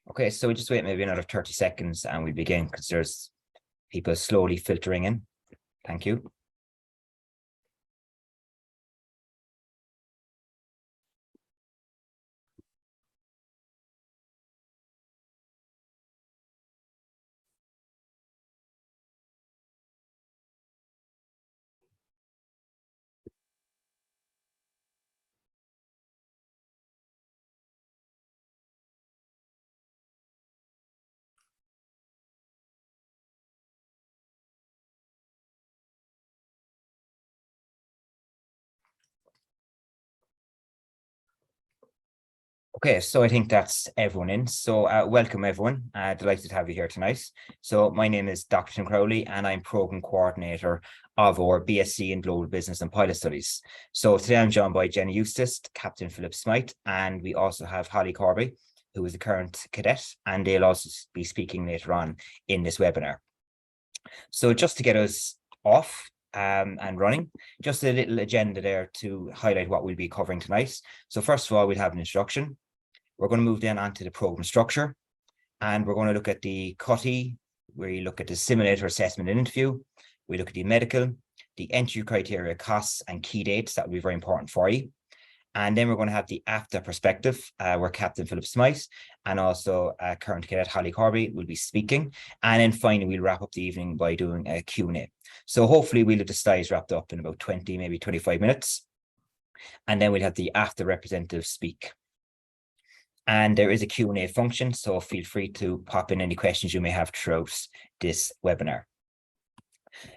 Okay, so we just wait maybe another 30 seconds and we begin because there's people slowly filtering in. Thank you. Okay, so I think that's everyone in. So welcome everyone. Delighted to have you here tonight. So my name is Dr. Tim Crowley and I'm Program Coordinator of our BSc in Global Business and Pilot Studies. So today I'm joined by Jenny Eustace, Captain Philip Smythe, and we also have Holly Corby, who is the current cadet, and they'll also be speaking later on in this webinar. So just to get us off and running, just a little agenda there to highlight what we'll be covering tonight. So first of all, we'll have an introduction. We're going to move then onto the program structure, and we're going to look at the CUTI, where you look at the simulator assessment and interview. We look at the medical, the entry criteria, costs, and key dates. That will be very important for you. And then we're going to have the Afta perspective, where Captain Philip Smythe and also current cadet Holly Corby will be speaking. And then finally, we'll wrap up the evening by doing a Q&A. So hopefully we'll have the slides wrapped up in about 20, maybe 25 minutes. And then we'll have the Afta representative speak. And there is a Q&A function, so feel free to pop in any questions you may have throughout this webinar.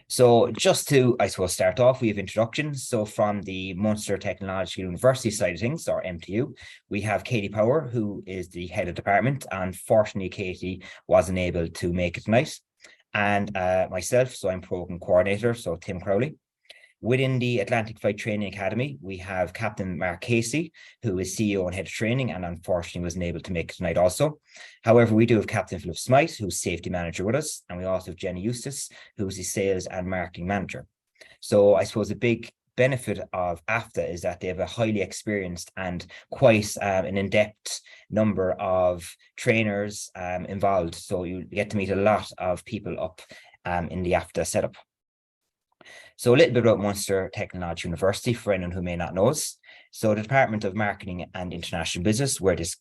So just to, I suppose, start off, we have introductions. So from the Munster Technological University side of things, or MTU, we have Katie Power, who is the head of department. Unfortunately, Katie wasn't able to make it tonight. And myself, so I'm program coordinator, so Tim Crowley. Within the Atlantic Flight Training Academy, we have Captain Mark Casey, who is CEO and head of training, and unfortunately wasn't able to make it tonight also. However, we do have Captain Philip Smythe, who's safety manager with us, and we also have Jenny Eustace, who's the sales and marketing manager. So I suppose a big benefit of Afta is that they have a highly experienced and quite an in-depth number of trainers involved. So you get to meet a lot of people up in the Afta setup. So a little bit about Munster Technological University for anyone who may not know us. So the Department of Marketing and International Business, where this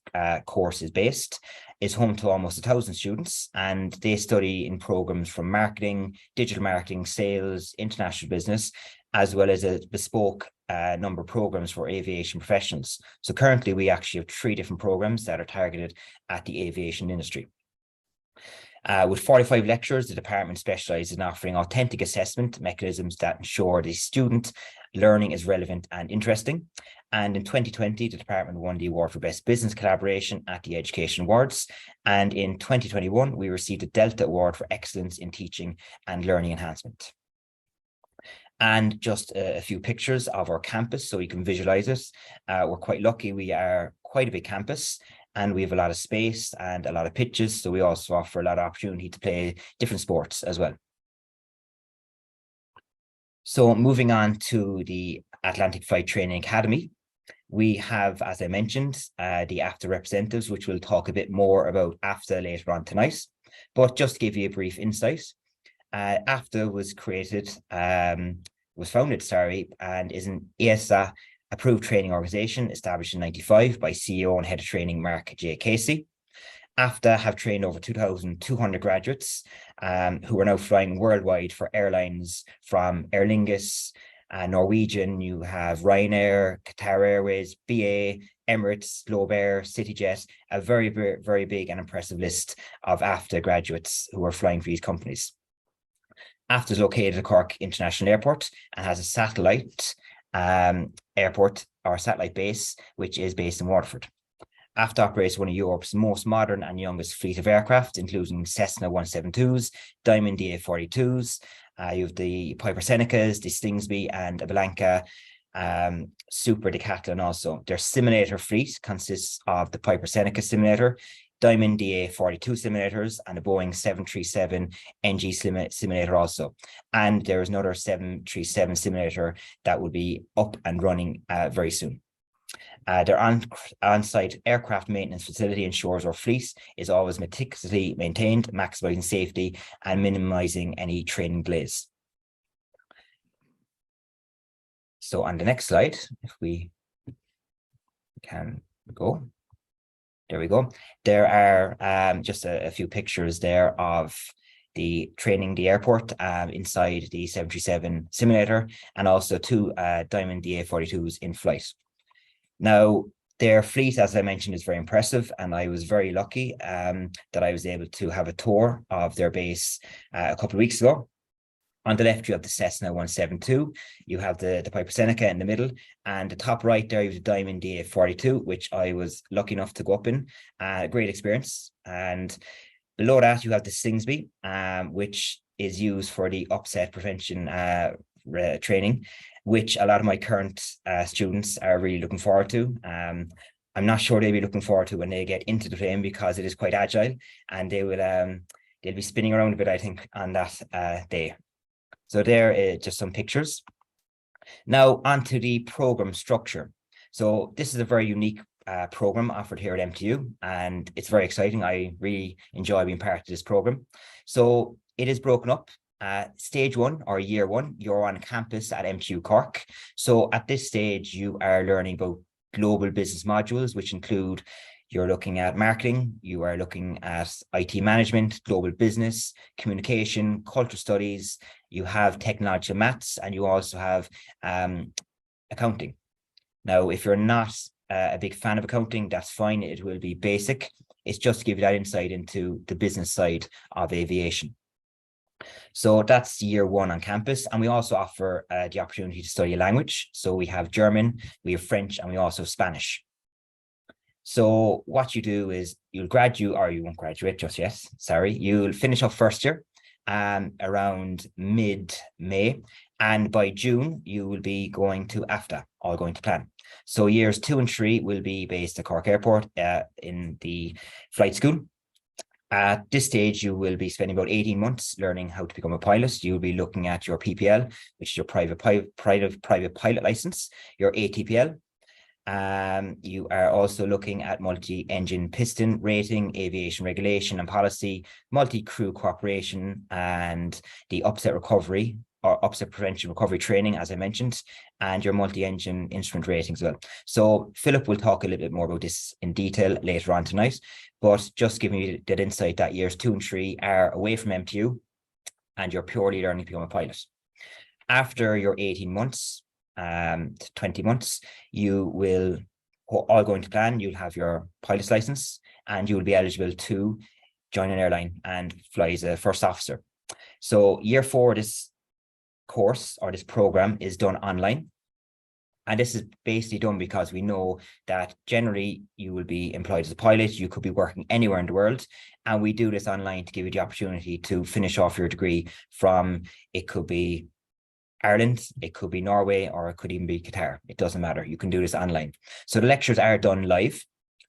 course is based, is home to almost 1,000 students, and they study in programs from marketing, digital marketing, sales, international business, as well as a bespoke number of programs for aviation professionals. So currently we actually have 3 different programs that are targeted at the aviation industry. With 45 lecturers, the department specializes in offering authentic assessment mechanisms that ensure the student learning is relevant and interesting. And in 2020, the department won the award for Best Business Collaboration at the Education Awards. And in 2021, we received a Delta Award for Excellence in Teaching and Learning Enhancement. And just a few pictures of our campus so you can visualize it. We're quite lucky. We are quite a big campus, and we have a lot of space and a lot of pitches. So we also offer a lot of opportunity to play different sports as well. So moving on to the Atlantic Flight Training Academy, we have, as I mentioned, the Afta representatives, which we'll talk a bit more about Afta later on tonight. But just to give you a brief insight, Afta was founded, and is an ESA approved training organization established in 1995 by CEO and head of training Mark J. Casey. Afta have trained over 2,200 graduates who are now flying worldwide for airlines from Aer Lingus, Norwegian, you have Ryanair, Qatar Airways, BA, Emirates, Globe Air, CityJet, a very, very, very big and impressive list of Afta graduates who are flying for these companies. Afta is located at Cork International Airport and has a satellite airport or satellite base, which is based in Waterford. Afta operates one of Europe's most modern and youngest fleet of aircraft, including Cessna 172s, Diamond DA-42s, you have the Piper Senecas, the Stingsby, and a Blanca Super Decathlon also. Their simulator fleet consists of the Piper Seneca simulator, Diamond DA-42 simulators, and a Boeing 737 NG simulator also. And there is another 737 simulator that will be up and running very soon. Their on-site aircraft maintenance facility ensures our fleet is always meticulously maintained, maximizing safety and minimizing any training delays. So on the next slide, if we can go, there we go. There are just a few pictures there of the training the airport inside the 737 simulator, and also two Diamond DA-42s in flight. Now, their fleet, as I mentioned, is very impressive, and I was very lucky that I was able to have a tour of their base a couple of weeks ago. On the left, you have the Cessna 172. You have the Piper Seneca in the middle, and the top right there, you have the Diamond DA-42, which I was lucky enough to go up in. Great experience. And below that, you have the Slingsby, which is used for the upset prevention training, which a lot of my current students are really looking forward to. I'm not sure they'll be looking forward to when they get into the plane, because it is quite agile, and they will they'll be spinning around a bit, I think, on that day. So there are just some pictures. Now onto the program structure. So this is a very unique program offered here at MTU, and it's very exciting. I really enjoy being part of this program. So it is broken up. Stage 1 or year 1, you're on campus at MTU Cork. So at this stage, you are learning about global business modules, which include you're looking at marketing, you are looking at IT management, global business, communication, cultural studies, you have technology and maths, and you also have accounting. Now, if you're not a big fan of accounting, that's fine. It will be basic. It's just to give you that insight into the business side of aviation. So that's year 1 on campus. And we also offer the opportunity to study a language. So we have German, we have French, and we also have Spanish. So what you do is you'll graduate, or you won't graduate just yet, sorry. You'll finish up first year around mid-May. And by June, you will be going to Afta, all going to plan. So years 2 and 3 will be based at Cork Airport in the flight school. At this stage, you will be spending about 18 months learning how to become a pilot. You'll be looking at your PPL, which is your private pilot license, your ATPL. You are also looking at multi-engine piston rating, aviation regulation and policy, multi-crew cooperation, and the upset recovery or upset prevention recovery training, as I mentioned, and your multi-engine instrument ratings as well. So Philip will talk a little bit more about this in detail later on tonight, but just giving you that insight that years 2 and 3 are away from MTU, and you're purely learning to become a pilot. After your 18 months, to 20 months, you will, all going to plan, you'll have your pilot's license, and you will be eligible to join an airline and fly as a first officer. So year 4, this course or this program is done online. And this is basically done because we know that generally you will be employed as a pilot. You could be working anywhere in the world. And we do this online to give you the opportunity to finish off your degree from, it could be Ireland, it could be Norway, or it could even be Qatar. It doesn't matter. You can do this online. So the lectures are done live.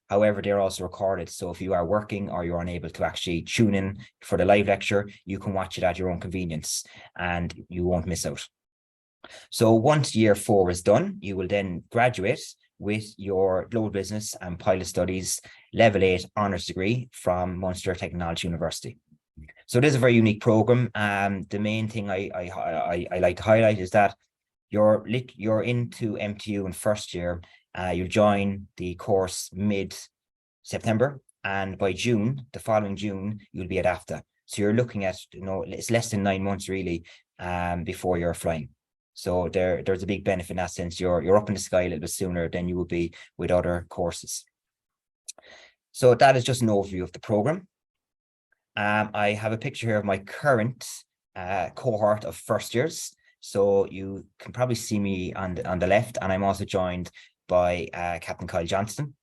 However, they're also recorded. So if you are working or you're unable to actually tune in for the live lecture, you can watch it at your own convenience and you won't miss out. So once year 4 is done, you will then graduate with your Global Business and Pilot Studies Level 8 Honours degree from Munster Technology University. So it is a very unique program. The main thing I like to highlight is that you're into MTU in first year. You join the course mid-September, and by June, the following June, you'll be at Afta. So you're looking at, it's less than 9 months really before you're flying. So there's a big benefit in that sense. You're up in the sky a little bit sooner than you will be with other courses. So that is just an overview of the program. I have a picture here of my current cohort of first years. So you can probably see me on the left, and I'm also joined by Captain Kyle Johnston.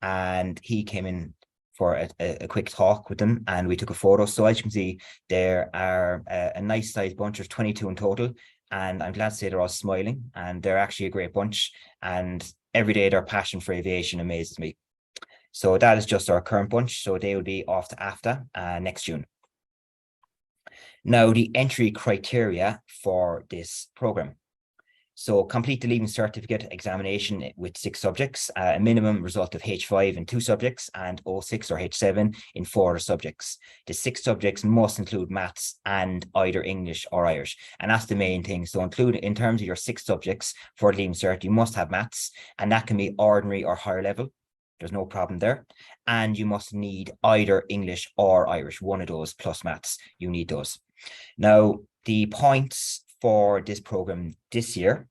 And he came in for a quick talk with them, and we took a photo. So as you can see, there are a nice sized bunch. There's 22 in total, and I'm glad to say they're all smiling, and they're actually a great bunch. And every day their passion for aviation amazes me. So that is just our current bunch. So they will be off to Afta next June. Now, the entry criteria for this program. So complete the leaving certificate examination with 6 subjects, a minimum result of H5 in 2 subjects and O6 or H7 in 4 subjects. The 6 subjects must include maths and either English or Irish. And that's the main thing. So include in terms of your 6 subjects for the leaving cert, you must have maths, and that can be ordinary or higher level. There's no problem there. And you must need either English or Irish, one of those plus maths. You need those. Now, the points for this program this year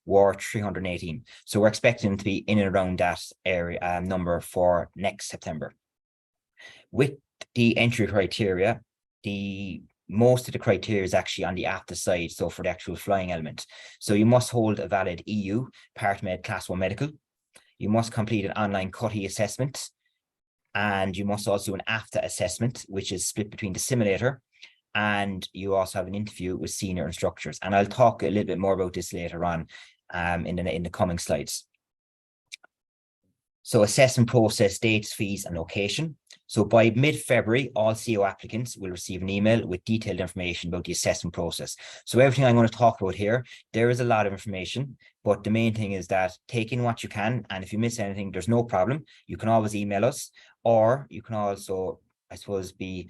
were 318. So we're expecting to be in and around that area number for next September. With the entry criteria, most of the criteria is actually on the Afta side, so for the actual flying element. So you must hold a valid EU PartMed Class 1 medical. You must complete an online CUTI assessment, and you must also do an Afta assessment, which is split between the simulator, and you also have an interview with senior instructors. And I'll talk a little bit more about this later on in the coming slides. So assessment process, dates, fees, and location. So by mid-February, all CO applicants will receive an email with detailed information about the assessment process. So everything I'm going to talk about here, there is a lot of information, but the main thing is that take in what you can. And if you miss anything, there's no problem. You can always email us, or you can also, I suppose, be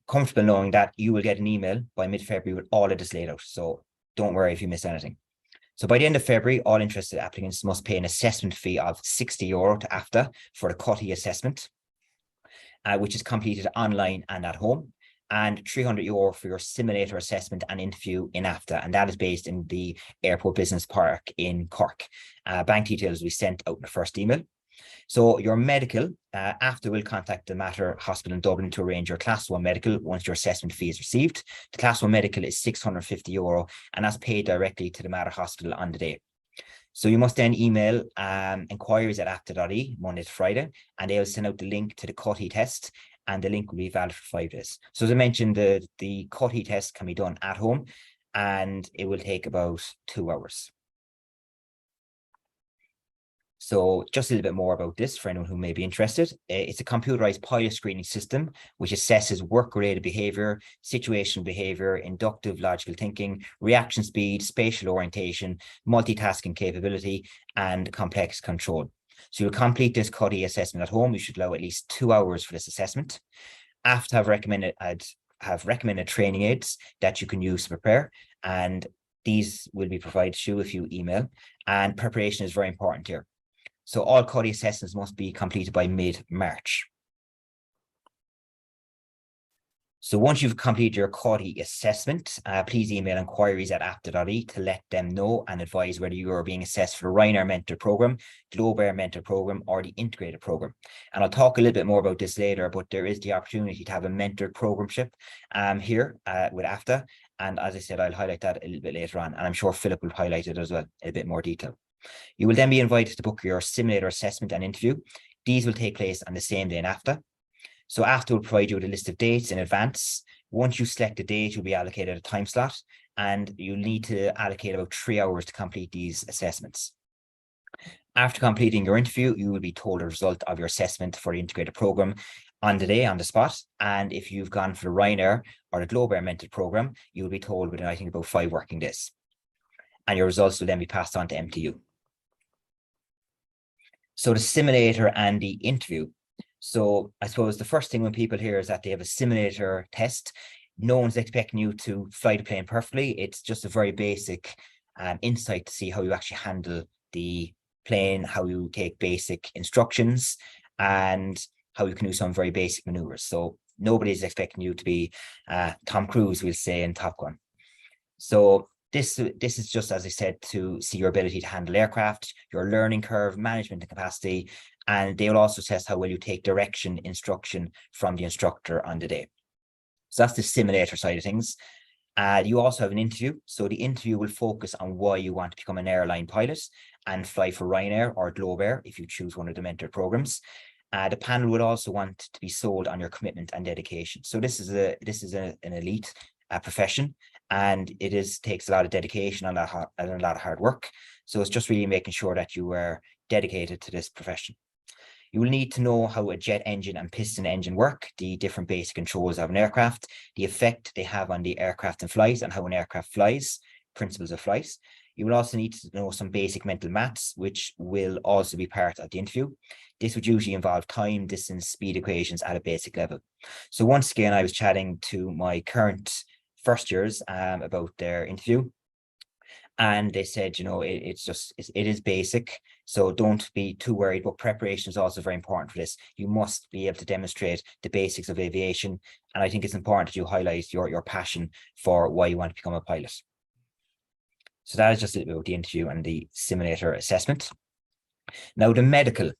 comfortable knowing that you will get an email by mid-February with all of this laid out. So don't worry if you miss anything. So by the end of February, all interested applicants must pay an assessment fee of €60 to Afta for the CUTI assessment, which is completed online and at home, and €300 for your simulator assessment and interview in Afta, and that is based in the Airport Business Park in Cork. Bank details will be sent out in the first email. So your medical, Afta will contact the Mater Hospital in Dublin to arrange your Class 1 medical once your assessment fee is received. The Class 1 medical is €650, and that's paid directly to the Mater Hospital on the day. So you must then email inquiries at afta.ie Monday to Friday, and they will send out the link to the CUTI test, and the link will be valid for 5 days. So as I mentioned, the CUTI test can be done at home, and it will take about 2 hours. So just a little bit more about this for anyone who may be interested. It's a computerized pilot screening system which assesses work-related behavior, situational behavior, inductive logical thinking, reaction speed, spatial orientation, multitasking capability, and complex control. So you'll complete this CUTI assessment at home. You should allow at least 2 hours for this assessment. After have recommended training aids that you can use to prepare, and these will be provided to you if you email, and preparation is very important here. So all CUTI assessments must be completed by mid-March. So once you've completed your CUTI assessment, please email inquiries at afta.ie to let them know and advise whether you are being assessed for the Ryanair Mentor Programme, Globe Air Mentor Programme, or the Integrated Programme. And I'll talk a little bit more about this later, but there is the opportunity to have a mentored programship here with Afta. And as I said, I'll highlight that a little bit later on, and I'm sure Philip will highlight it as well in a bit more detail. You will then be invited to book your simulator assessment and interview. These will take place on the same day in Afta. So Afta will provide you with a list of dates in advance. Once you select a date, you'll be allocated a time slot, and you'll need to allocate about 3 hours to complete these assessments. After completing your interview, you will be told the result of your assessment for the integrated program on the day, on the spot. And if you've gone for the Ryanair or the Globe Air Mentor Programme, you will be told within, I think, about 5 working days. And your results will then be passed on to MTU. So the simulator and the interview. So I suppose the first thing when people hear is that they have a simulator test, no one's expecting you to fly the plane perfectly. It's just a very basic insight to see how you actually handle the plane, how you take basic instructions, and how you can do some very basic maneuvers. So nobody's expecting you to be Tom Cruise, we'll say, in Top Gun. So this is just, as I said, to see your ability to handle aircraft, your learning curve, management and capacity, and they will also assess how well you take direction instruction from the instructor on the day. So that's the simulator side of things. You also have an interview. So the interview will focus on why you want to become an airline pilot and fly for Ryanair or Globe Air if you choose one of the mentor programs. The panel would also want to be sold on your commitment and dedication. So this is an elite profession, and it takes a lot of dedication and a lot of hard work. So it's just really making sure that you are dedicated to this profession. You will need to know how a jet engine and piston engine work, the different basic controls of an aircraft, the effect they have on the aircraft in flight and how an aircraft flies, principles of flight. You will also need to know some basic mental maths, which will also be part of the interview. This would usually involve time, distance, speed equations at a basic level. So once again, I was chatting to my current first years about their interview. And they said, it is basic. So don't be too worried, but preparation is also very important for this. You must be able to demonstrate the basics of aviation. And I think it's important that you highlight your passion for why you want to become a pilot. So that is just a little bit about the interview and the simulator assessment. Now, the medical.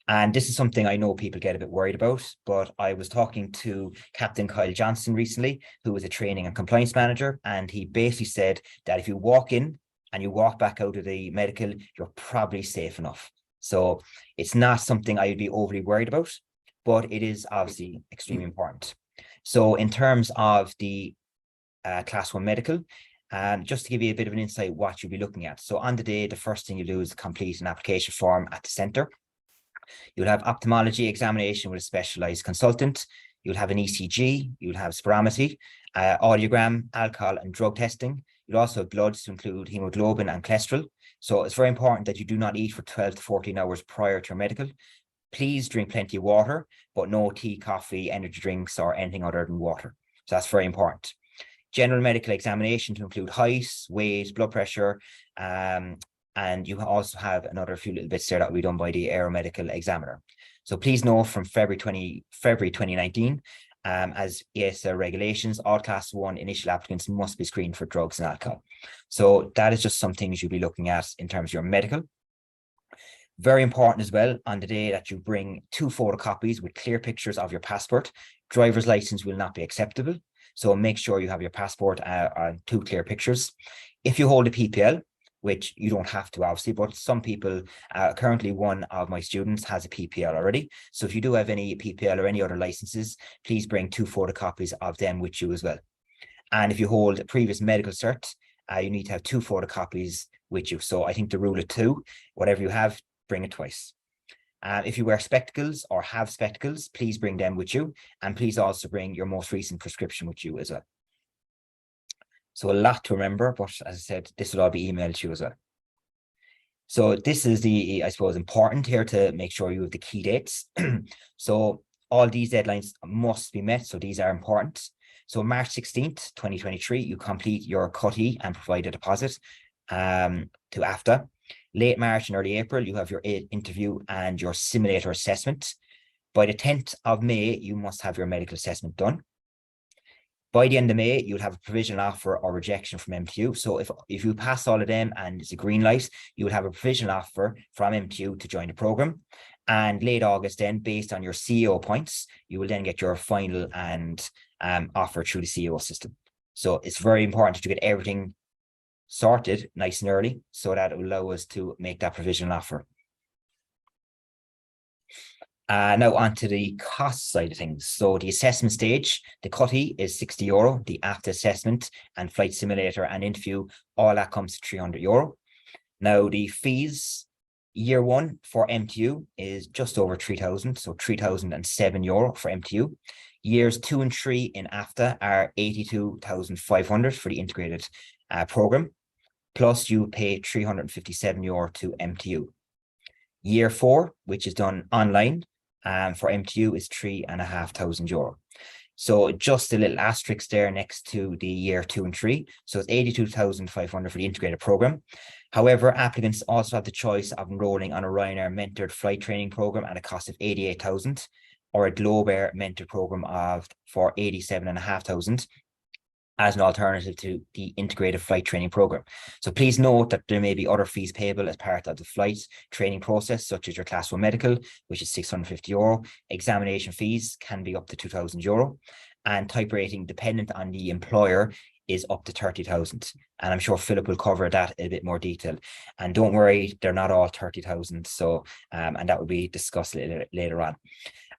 And this is something I know people get a bit worried about, but I was talking to Captain Kyle Johnson recently, who is a training and compliance manager, and he basically said that if you walk in and you walk back out of the medical, you're probably safe enough. So it's not something I'd be overly worried about, but it is obviously extremely important. So in terms of the Class 1 medical, just to give you a bit of an insight what you'll be looking at. So on the day, the first thing you do is complete an application form at the centre. You'll have ophthalmology examination with a specialized consultant. You'll have an ECG, you'll have spirometry, audiogram, alcohol and drug testing. You'll also have bloods to include hemoglobin and cholesterol. So it's very important that you do not eat for 12 to 14 hours prior to your medical. Please drink plenty of water, but no tea, coffee, energy drinks, or anything other than water. So that's very important. General medical examination to include height, weight, blood pressure, and you also have another few little bits there that will be done by the aeromedical examiner. So please know from February 2019, as ESL regulations, all Class 1 initial applicants must be screened for drugs and alcohol. So that is just some things you'll be looking at in terms of your medical. Very important as well, on the day that you bring 2 photocopies with clear pictures of your passport. Driver's license will not be acceptable. So make sure you have your passport on 2 clear pictures. If you hold a PPL, which you don't have to obviously, but some people, currently one of my students has a PPL already. So if you do have any PPL or any other licenses, please bring 2 photocopies of them with you as well. And if you hold a previous medical cert, you need to have 2 photocopies with you. So I think the rule of 2, whatever you have, bring it twice. If you wear spectacles or have spectacles, please bring them with you. And please also bring your most recent prescription with you as well. So a lot to remember, but as I said, this will all be emailed to you as well. So this is the, I suppose, important here to make sure you have the key dates. So all these deadlines must be met. So these are important. So March 16th, 2023, you complete your CUTI and provide a deposit to Afta. Late March and early April, you have your interview and your simulator assessment. By the 10th of May, you must have your medical assessment done. By the end of May, you'll have a provisional offer or rejection from MTU. So if you pass all of them and it's a green light, you will have a provisional offer from MTU to join the program. And late August then, based on your CEO points, you will then get your final and offer through the CEO system. So it's very important to get everything sorted nice and early so that it will allow us to make that provisional offer. Now on to the cost side of things. So the assessment stage, the CUTI is €60, the Afta assessment and flight simulator and interview, all that comes to €300. Now the fees, year 1 for MTU is just over 3,000, so €3,007 for MTU. Years 2 and 3 in Afta are 82,500 for the integrated program, plus you pay €357 to MTU. Year 4, which is done online, for MTU is €3,500. So just a little asterisk there next to the year 2 and 3. So it's 82,500 for the integrated program. However, applicants also have the choice of enrolling on a Ryanair mentored flight training program at a cost of 88,000 or a Globair mentored program for 87,500 as an alternative to the integrated flight training program. So please note that there may be other fees payable as part of the flight training process, such as your Class 1 medical, which is €650. Examination fees can be up to €2,000. And type rating, dependent on the employer, is up to 30,000. And I'm sure Philip will cover that in a bit more detail. And don't worry, they're not all 30,000. So, and that will be discussed later on.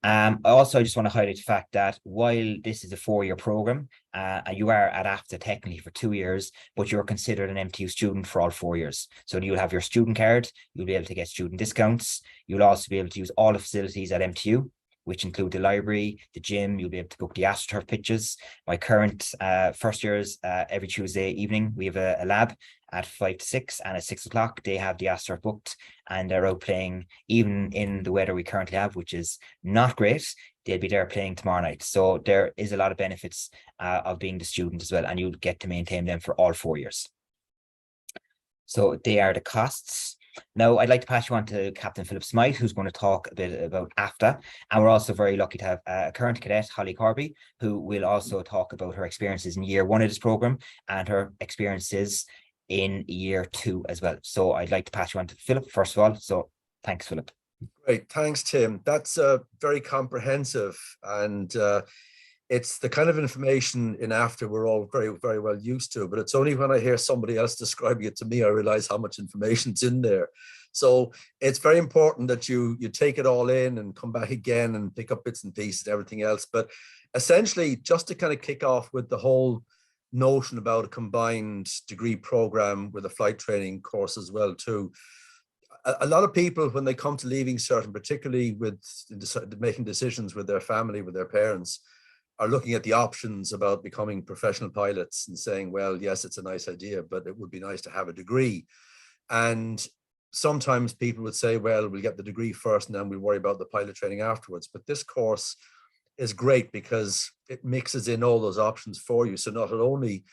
I just want to highlight the fact that while this is a 4-year program, and you are at Afta technically for 2 years, but you're considered an MTU student for all 4 years. So you'll have your student card, you'll be able to get student discounts, you'll also be able to use all the facilities at MTU, which include the library, the gym. You'll be able to book the AstroTurf pitches. My current first years, every Tuesday evening, we have a lab at 5 to 6, and at 6 o'clock, they have the AstroTurf booked, and they're out playing even in the weather we currently have, which is not great. They'll be there playing tomorrow night. So there is a lot of benefits of being the student as well, and you'll get to maintain them for all 4 years. So they are the costs. Now, I'd like to pass you on to Captain Philip Smythe, who's going to talk a bit about Afta. And we're also very lucky to have a current cadet, Holly Corby, who will also talk about her experiences in year 1 of this program and her experiences in year 2 as well. So I'd like to pass you on to Philip, first of all. So thanks, Philip. Great, thanks, Tim. That's very comprehensive, and it's the kind of information in After we're all very, very well used to, but it's only when I hear somebody else describing it to me, I realize how much information's in there. So it's very important that you take it all in and come back again and pick up bits and pieces and everything else. But essentially, just to kind of kick off with the whole notion about a combined degree program with a flight training course as well too. A lot of people, when they come to Leaving Cert, and particularly with making decisions with their family, with their parents, are looking at the options about becoming professional pilots and saying, well, yes, it's a nice idea, but it would be nice to have a degree. And sometimes people would say, well, we'll get the degree first and then we'll worry about the pilot training afterwards. But this course is great because it mixes in all those options for you. So not only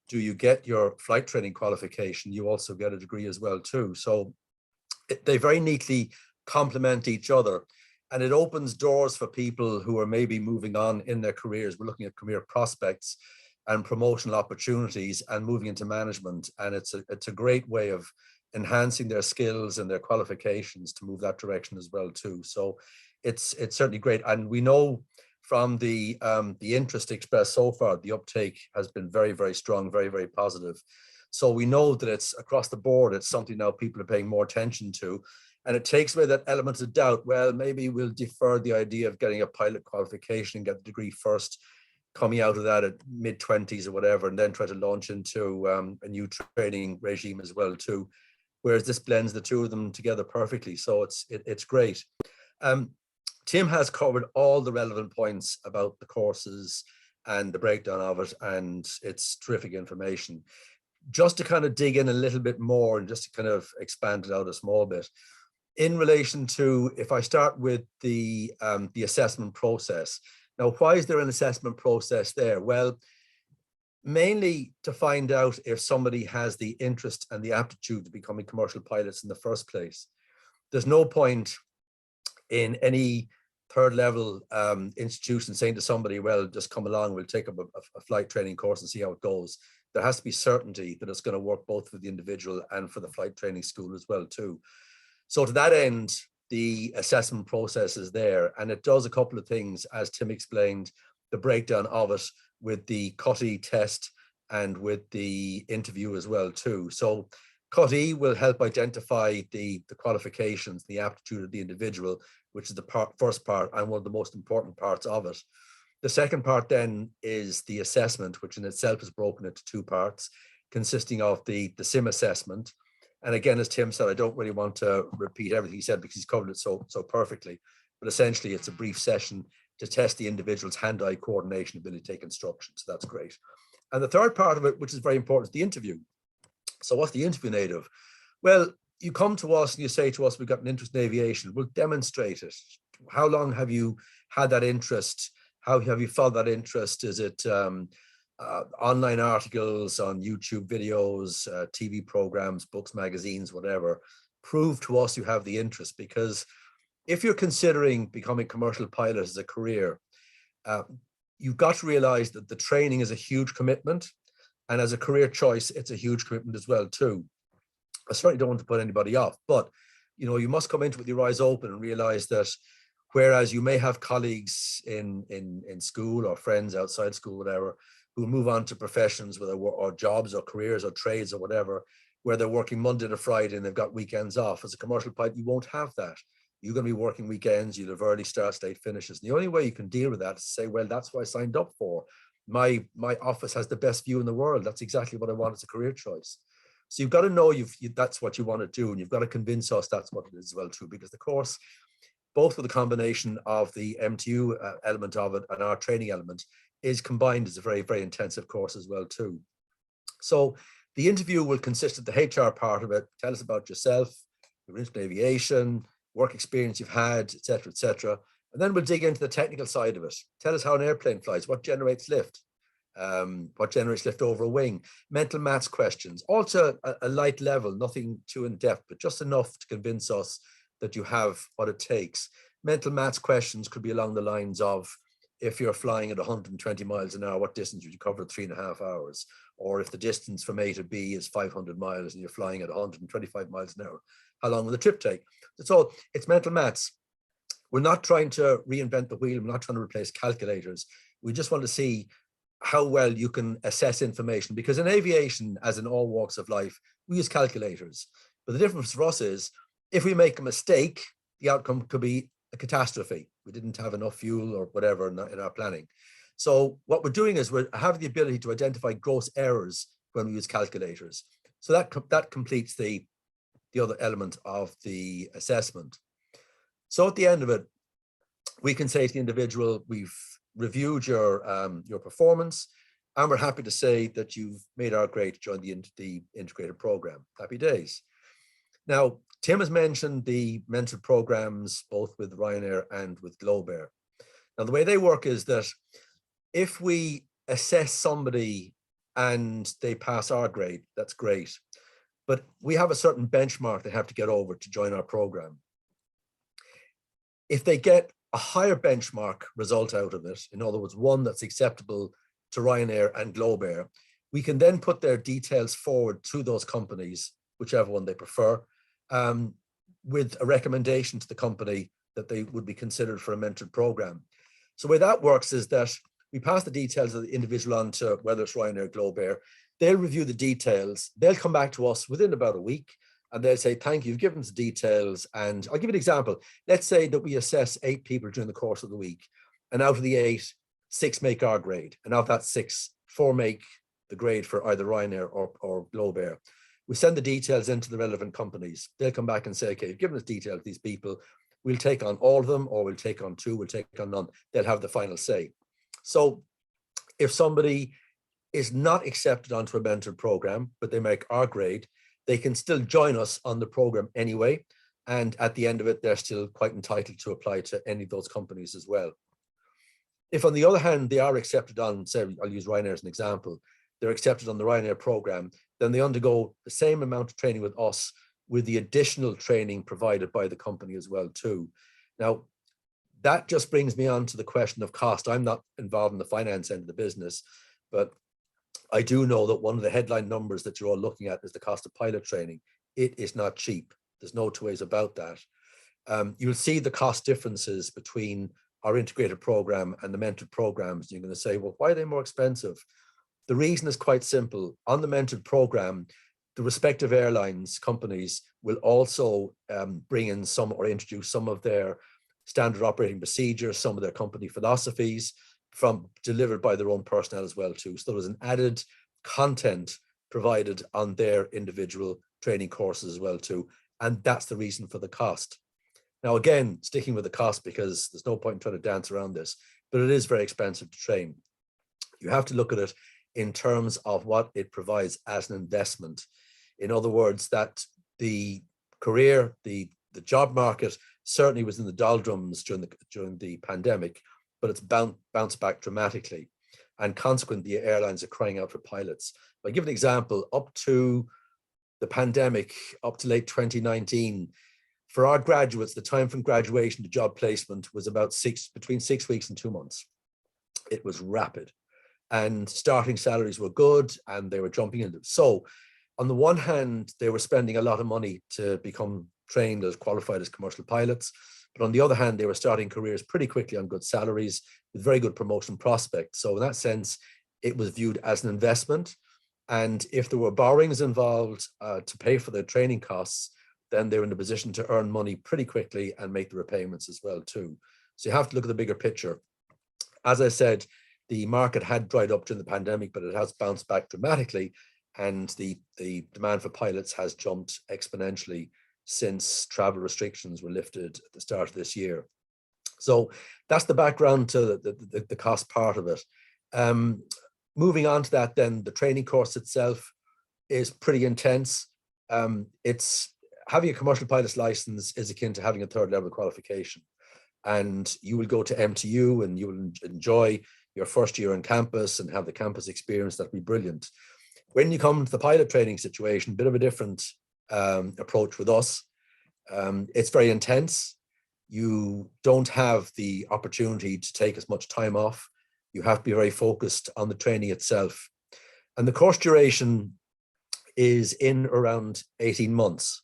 do you get your flight training qualification, you also get a degree as well too. So they very neatly complement each other. And it opens doors for people who are maybe moving on in their careers. We're looking at career prospects and promotional opportunities and moving into management. And it's a great way of enhancing their skills and their qualifications to move that direction as well too. So it's certainly great. And we know from the interest expressed so far, the uptake has been very, very strong, very, very positive. So we know that it's across the board. It's something now people are paying more attention to. And it takes away that element of doubt. Well, maybe we'll defer the idea of getting a pilot qualification and get the degree first, coming out of that at mid-20s or whatever, and then try to launch into a new training regime as well too. Whereas this blends the two of them together perfectly. So it's great. Tim has covered all the relevant points about the courses and the breakdown of it, and it's terrific information. Just to kind of dig in a little bit more and just to kind of expand it out a small bit. In relation to, if I start with the assessment process. Now, why is there an assessment process there? Well, mainly to find out if somebody has the interest and the aptitude to becoming commercial pilots in the first place. There's no point in any third level institution saying to somebody, well, just come along, we'll take up a flight training course and see how it goes. There has to be certainty that it's going to work both for the individual and for the flight training school as well too. So to that end, the assessment process is there, and it does a couple of things, as Tim explained, the breakdown of it with the CUT-E test and with the interview as well too. So CUT-E will help identify the qualifications, the aptitude of the individual, which is the first part and one of the most important parts of it. The second part then is the assessment, which in itself is broken into 2 parts, consisting of the sim assessment. And again, as Tim said, I don't really want to repeat everything he said because he's covered it so perfectly. But essentially, it's a brief session to test the individual's hand-eye coordination ability to take instruction. So that's great. And the third part of it, which is very important, is the interview. So what's the interview made of? Well, you come to us and you say to us, we've got an interest in aviation. We'll demonstrate it. How long have you had that interest? How have you followed that interest? Is it online articles on YouTube videos, TV programs, books, magazines, whatever? Prove to us you have the interest, because if you're considering becoming a commercial pilot as a career, you've got to realize that the training is a huge commitment, and as a career choice, it's a huge commitment as well too. I certainly don't want to put anybody off, but you must come into it with your eyes open and realize that whereas you may have colleagues in school or friends outside school, whatever, who move on to professions, whether or jobs or careers or trades or whatever, where they're working Monday to Friday and they've got weekends off. As a commercial pilot, you won't have that. You're going to be working weekends, you'll have early starts, late finishes. And the only way you can deal with that is to say, well, that's what I signed up for. My office has the best view in the world. That's exactly what I want as a career choice. So you've got to know that's what you want to do, and you've got to convince us that's what it is as well too, because the course both with a combination of the MTU element of it and our training element, is combined as a very, very intensive course as well too. So the interview will consist of the HR part of it. Tell us about yourself, your interest in aviation, work experience you've had, etc., etc. And then we'll dig into the technical side of it. Tell us how an airplane flies, what generates lift over a wing, mental maths questions, also a light level, nothing too in depth, but just enough to convince us that you have what it takes. Mental maths questions could be along the lines of, if you're flying at 120 miles an hour, what distance would you cover in 3.5 hours? Or if the distance from A to B is 500 miles and you're flying at 125 miles an hour, how long will the trip take? So it's mental maths. We're not trying to reinvent the wheel. We're not trying to replace calculators. We just want to see how well you can assess information, because in aviation, as in all walks of life, we use calculators. But the difference for us is, if we make a mistake, the outcome could be a catastrophe. We didn't have enough fuel or whatever in our planning. So what we're doing is we have the ability to identify gross errors when we use calculators. So that completes the other element of the assessment. So at the end of it, we can say to the individual, we've reviewed your performance, and we're happy to say that you've made our grade to join the integrated program. Happy days. Now, Tim has mentioned the mentored programs, both with Ryanair and with Globair. Now, the way they work is that if we assess somebody and they pass our grade, that's great. But we have a certain benchmark they have to get over to join our program. If they get a higher benchmark result out of it, in other words, one that's acceptable to Ryanair and Globair, we can then put their details forward to those companies, whichever one they prefer, with a recommendation to the company that they would be considered for a mentored program. So the way that works is that we pass the details of the individual on to, whether it's Ryanair or Globair. They'll review the details. They'll come back to us within about a week, and they'll say, thank you, you've given us the details. And I'll give you an example. Let's say that we assess 8 people during the course of the week, and out of the 8, 6 make our grade. And out of that 6, 4 make the grade for either Ryanair or Globair. We send the details into the relevant companies. They'll come back and say, okay, you've given us details of these people. We'll take on all of them, or we'll take on 2, we'll take on none. They'll have the final say. So if somebody is not accepted onto a mentored program, but they make our grade, they can still join us on the program anyway. And at the end of it, they're still quite entitled to apply to any of those companies as well. If on the other hand, they are accepted on, say, I'll use Ryanair as an example, they're accepted on the Ryanair program, then they undergo the same amount of training with us, with the additional training provided by the company as well too. Now, that just brings me on to the question of cost. I'm not involved in the finance end of the business, but I do know that one of the headline numbers that you're all looking at is the cost of pilot training. It is not cheap. There's no two ways about that. You'll see the cost differences between our integrated program and the mentored programs. You're going to say, well, why are they more expensive? The reason is quite simple. On the mentored program, the respective airlines companies will also bring in some or introduce some of their standard operating procedures, some of their company philosophies delivered by their own personnel as well too. So there's an added content provided on their individual training courses as well too. And that's the reason for the cost. Now, again, sticking with the cost, because there's no point in trying to dance around this, but it is very expensive to train. You have to look at it in terms of what it provides as an investment. In other words, that the career, the job market certainly was in the doldrums during the pandemic, but it's bounced back dramatically. And consequently, the airlines are crying out for pilots. I'll give an example. Up to the pandemic, up to late 2019, for our graduates, the time from graduation to job placement was about between 6 weeks and 2 months. It was rapid. And starting salaries were good, and they were jumping into it. So on the one hand, they were spending a lot of money to become trained as qualified as commercial pilots. But on the other hand, they were starting careers pretty quickly on good salaries with very good promotion prospects. So in that sense, it was viewed as an investment. And if there were borrowings involved to pay for their training costs, then they were in a position to earn money pretty quickly and make the repayments as well too. So you have to look at the bigger picture. As I said, the market had dried up during the pandemic, but it has bounced back dramatically, and the demand for pilots has jumped exponentially since travel restrictions were lifted at the start of this year. So that's the background to the cost part of it. Moving on to that, then the training course itself is pretty intense. It's having a commercial pilot's license is akin to having a third level qualification. And you will go to MTU and you will enjoy your first year on campus and have the campus experience. That'll be brilliant. When you come to the pilot training situation, a bit of a different approach with us. It's very intense. You don't have the opportunity to take as much time off. You have to be very focused on the training itself. And the course duration is in around 18 months.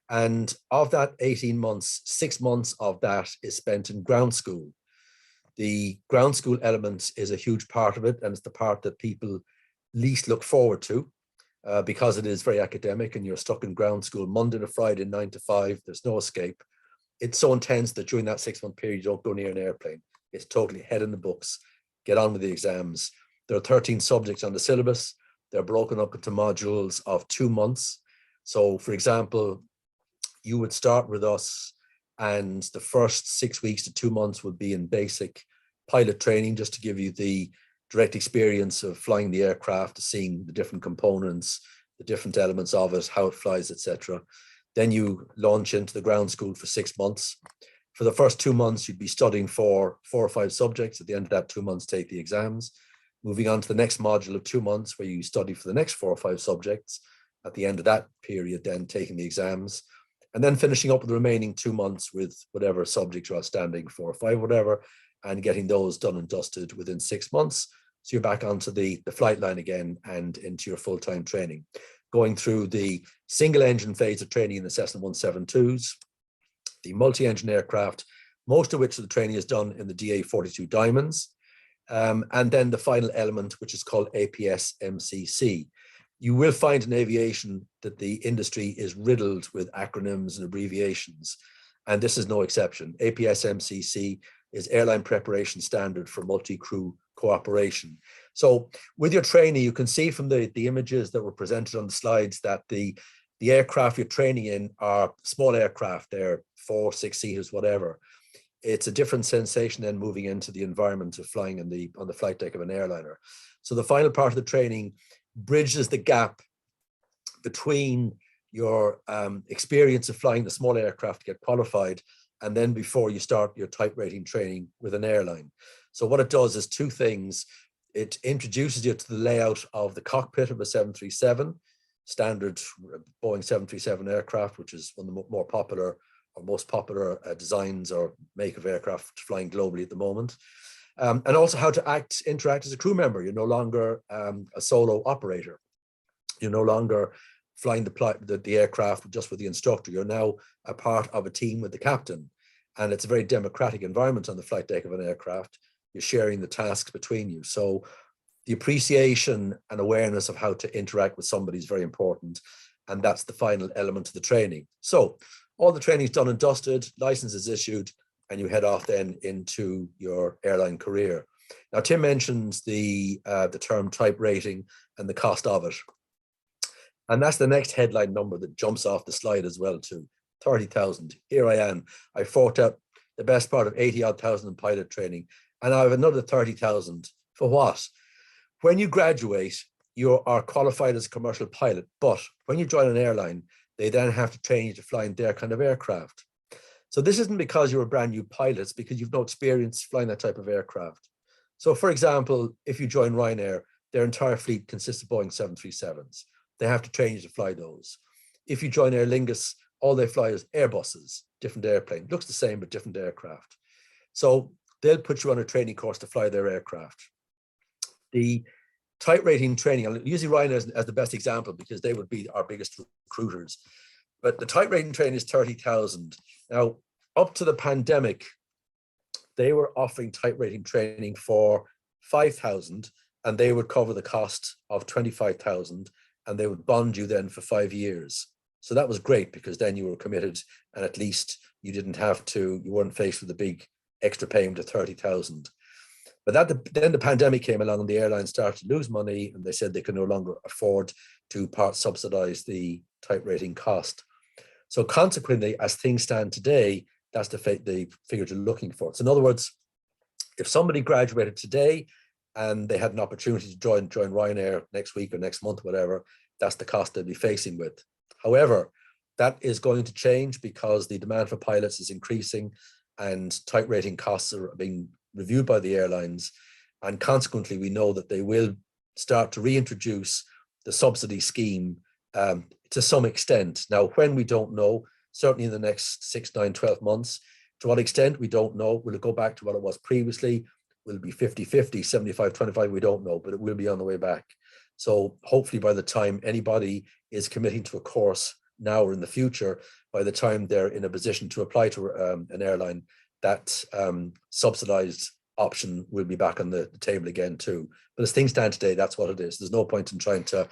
And of that 18 months, 6 months of that is spent in ground school. The ground school element is a huge part of it, and it's the part that people least look forward to because it is very academic and you're stuck in ground school Monday to Friday, 9 to 5. There's no escape. It's so intense that during that 6-month period, you don't go near an airplane. It's totally head in the books, get on with the exams. There are 13 subjects on the syllabus. They're broken up into modules of 2 months. So for example, you would start with us and the first 6 weeks to 2 months would be in basic pilot training, just to give you the direct experience of flying the aircraft, seeing the different components, the different elements of it, how it flies, etc. Then you launch into the ground school for 6 months. For the first 2 months, you'd be studying for 4 or 5 subjects. At the end of that 2 months, take the exams. Moving on to the next module of 2 months, where you study for the next 4 or 5 subjects. At the end of that period, then taking the exams. And then finishing up with the remaining 2 months with whatever subjects are outstanding, 4 or 5, whatever, and getting those done and dusted within 6 months. So you're back onto the flight line again and into your full-time training. Going through the single engine phase of training in the Cessna 172s, the multi-engine aircraft, most of which the training is done in the DA-42 Diamonds, and then the final element, which is called APS-MCC. You will find in aviation that the industry is riddled with acronyms and abbreviations, and this is no exception. APS-MCC is Airline Preparation Standard for Multi-Crew Cooperation. So with your training, you can see from the images that were presented on the slides that the aircraft you're training in are small aircraft. They're 4, 6 seaters, whatever. It's a different sensation than moving into the environment of flying on the flight deck of an airliner. So the final part of the training bridges the gap between your experience of flying the small aircraft to get qualified and then before you start your type rating training with an airline. So what it does is 2 things. It introduces you to the layout of the cockpit of a 737, standard Boeing 737 aircraft, which is one of the more popular or most popular designs or make of aircraft flying globally at the moment. And also how to interact as a crew member. You're no longer a solo operator. You're no longer flying the aircraft just with the instructor. You're now a part of a team with the captain. And it's a very democratic environment on the flight deck of an aircraft. You're sharing the tasks between you. So the appreciation and awareness of how to interact with somebody is very important. And that's the final element of the training. So all the training is done and dusted, license is issued, and you head off then into your airline career. Now, Tim mentions the term type rating and the cost of it. And that's the next headline number that jumps off the slide as well too, 30,000. Here I am. I forked out the best part of 80-odd thousand in pilot training, and I have another 30,000. For what? When you graduate, you are qualified as a commercial pilot, but when you join an airline, they then have to train you to fly in their kind of aircraft. So this isn't because you're a brand new pilot, it's because you've no experience flying that type of aircraft. So for example, if you join Ryanair, their entire fleet consists of Boeing 737s. They have to train you to fly those. If you join Aer Lingus, all they fly is Airbuses, different airplane. Looks the same, but different aircraft. So they'll put you on a training course to fly their aircraft. The type rating training, I'll use Ryanair as the best example because they would be our biggest recruiters. But the type rating training is 30,000. Now, up to the pandemic, they were offering type rating training for 5,000, and they would cover the cost of 25,000, and they would bond you then for 5 years. So that was great because then you were committed, and at least you weren't faced with a big extra payment of 30,000. But then the pandemic came along and the airlines started to lose money, and they said they could no longer afford to part subsidize the type rating cost. So consequently, as things stand today, that's the figure you're looking for. So in other words, if somebody graduated today and they had an opportunity to join Ryanair next week or next month, whatever, that's the cost they'll be facing with. However, that is going to change because the demand for pilots is increasing and type rating costs are being reviewed by the airlines. And consequently, we know that they will start to reintroduce the subsidy scheme to some extent. Now, when we don't know, certainly in the next 6, 9, 12 months, to what extent, we don't know. Will it go back to what it was previously? Will it be 50-50, 75-25? We don't know, but it will be on the way back. So hopefully by the time anybody is committing to a course now or in the future, by the time they're in a position to apply to an airline, that subsidized option will be back on the table again too. But as things stand today, that's what it is. There's no point in trying to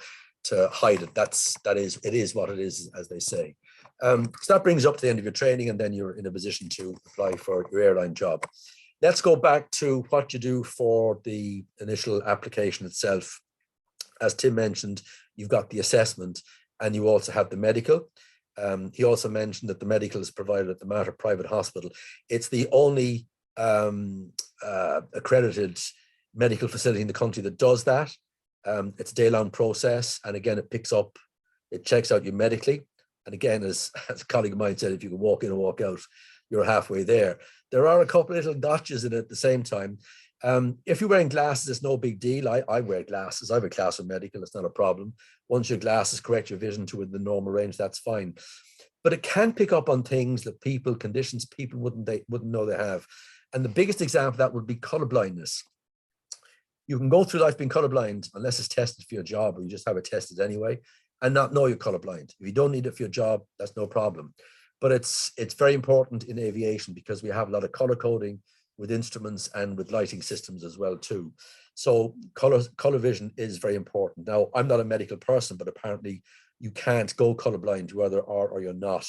hide it. It is what it is, as they say. So that brings up to the end of your training, and then you're in a position to apply for your airline job. Let's go back to what you do for the initial application itself. As Tim mentioned, you've got the assessment and you also have the medical. He also mentioned that the medical is provided at the Mater Private Hospital. It's the only accredited medical facility in the country that does that. It's a day-long process, and again, it checks out you medically. And again, as a colleague of mine said, if you can walk in and walk out, you're halfway there. There are a couple of little gotchas in it at the same time. If you're wearing glasses, it's no big deal. I wear glasses. I have a class of medical. It's not a problem. Once your glasses correct your vision to within the normal range, that's fine. But it can pick up on things that conditions people wouldn't know they have. And the biggest example of that would be color blindness. You can go through life being colorblind unless it's tested for your job, or you just have it tested anyway, and not know you're colorblind. If you don't need it for your job, that's no problem. But it's very important in aviation because we have a lot of color coding with instruments and with lighting systems as well too. So color vision is very important. Now, I'm not a medical person, but apparently you can't go colorblind. You either are or you're not.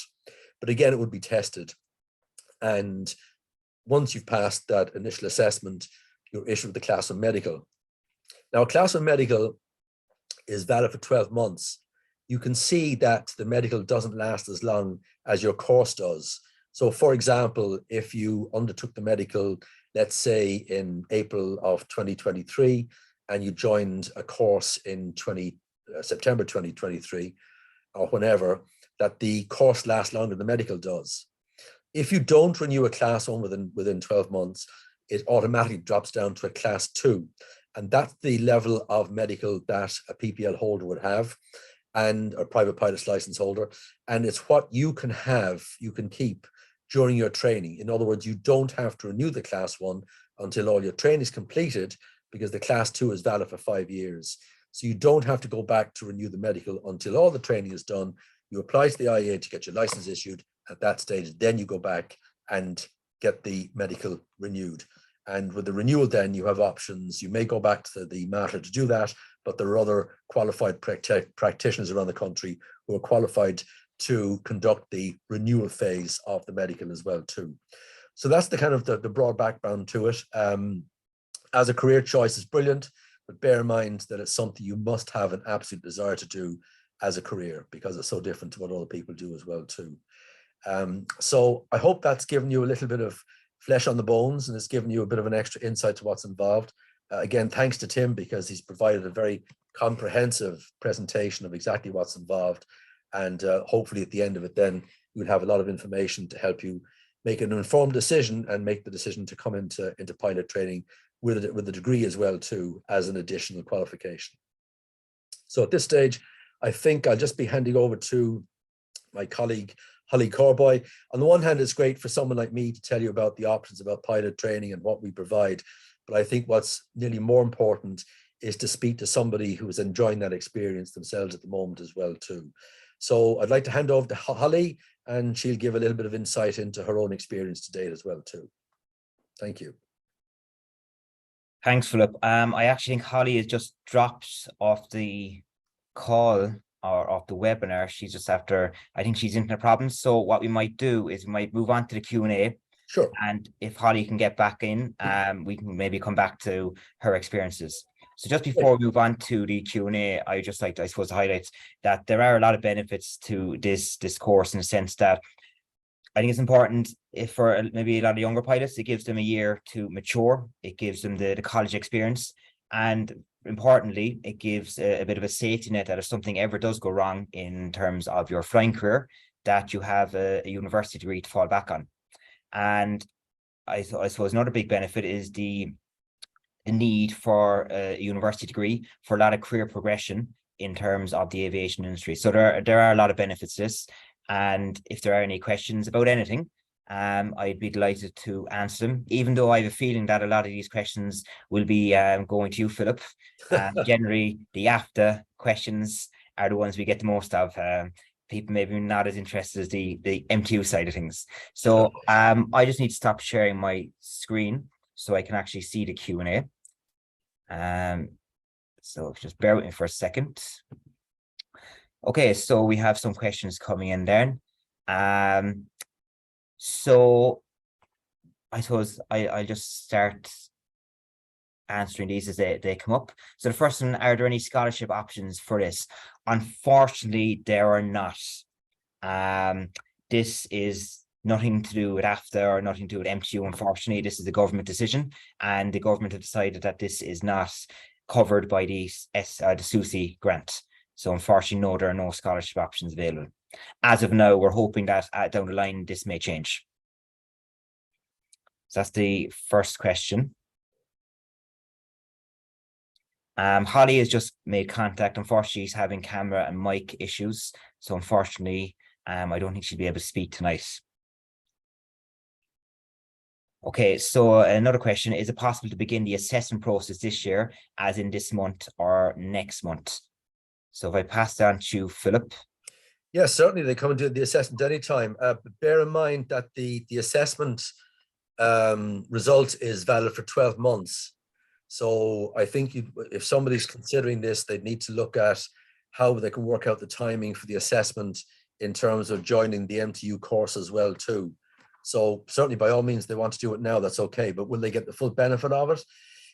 But again, it would be tested. And once you've passed that initial assessment, you're issued with the class of medical. Now, class of medical is valid for 12 months. You can see that the medical doesn't last as long as your course does. So for example, if you undertook the medical, let's say in April of 2023, and you joined a course in September 2023, or whenever, that the course lasts longer than the medical does. If you don't renew a class one within 12 months, it automatically drops down to a class 2. And that's the level of medical that a PPL holder would have, and a private pilot's license holder. And it's what you can keep during your training. In other words, you don't have to renew the class 1 until all your training is completed, because the class 2 is valid for 5 years. So you don't have to go back to renew the medical until all the training is done. You apply to the IAA to get your license issued. At that stage, then you go back and get the medical renewed. And with the renewal, then you have options. You may go back to the Mater to do that, but there are other qualified practitioners around the country who are qualified to conduct the renewal phase of the medical as well too. So that's the kind of the broad background to it. As a career choice, is brilliant, but bear in mind that it's something you must have an absolute desire to do as a career, because it's so different to what other people do as well too. So I hope that's given you a little bit of flesh on the bones, and it's given you a bit of an extra insight to what's involved. Again, thanks to Tim, because he's provided a very comprehensive presentation of exactly what's involved. And hopefully at the end of it, then you'll have a lot of information to help you make an informed decision, and make the decision to come into pilot training with a degree as well too, as an additional qualification. So at this stage, I think I'll just be handing over to my colleague, Holly Corboy. On the one hand, it's great for someone like me to tell you about the options about pilot training and what we provide. But I think what's nearly more important is to speak to somebody who is enjoying that experience themselves at the moment as well too. So I'd like to hand over to Holly, and she'll give a little bit of insight into her own experience to date as well too. Thank you. Thanks, Philip. I actually think Holly has just dropped off the call or off the webinar. She's just after, I think she's internet problems. So what we might do is we might move on to the Q&A. Sure. And if Holly can get back in, we can maybe come back to her experiences. So just before we move on to the Q&A, I just like to, I suppose, highlight that there are a lot of benefits to this course, in the sense that I think it's important if for maybe a lot of younger pilots, it gives them a year to mature. It gives them the college experience. And importantly, it gives a bit of a safety net that if something ever does go wrong in terms of your flying career, that you have a university degree to fall back on. And I suppose another big benefit is the need for a university degree for a lot of career progression in terms of the aviation industry. So there are a lot of benefits to this. And if there are any questions about anything, I'd be delighted to answer them, even though I have a feeling that a lot of these questions will be going to you, Philip. Generally, the Afta questions are the ones we get the most of. People maybe not as interested as the MTU side of things. So I just need to stop sharing my screen so I can actually see the Q&A. So just bear with me for a second. Okay, so we have some questions coming in there. So I suppose I'll just start answering these as they come up. So the first one, are there any scholarship options for this? Unfortunately, there are not. This is nothing to do with Afta or nothing to do with MTU. Unfortunately, this is a government decision, and the government have decided that this is not covered by the SUSI grant. So unfortunately, no, there are no scholarship options available. As of now, we're hoping that down the line, this may change. So that's the first question. Holly has just made contact. Unfortunately, she's having camera and mic issues. So unfortunately, I don't think she'll be able to speak tonight. Okay, so another question, is it possible to begin the assessment process this year, as in this month or next month? So if I pass down to Philip. Yes, certainly they come and do the assessment anytime. But bear in mind that the assessment result is valid for 12 months. So I think if somebody's considering this, they need to look at how they can work out the timing for the assessment in terms of joining the MTU course as well too. So certainly by all means, they want to do it now, that's okay. But will they get the full benefit of it?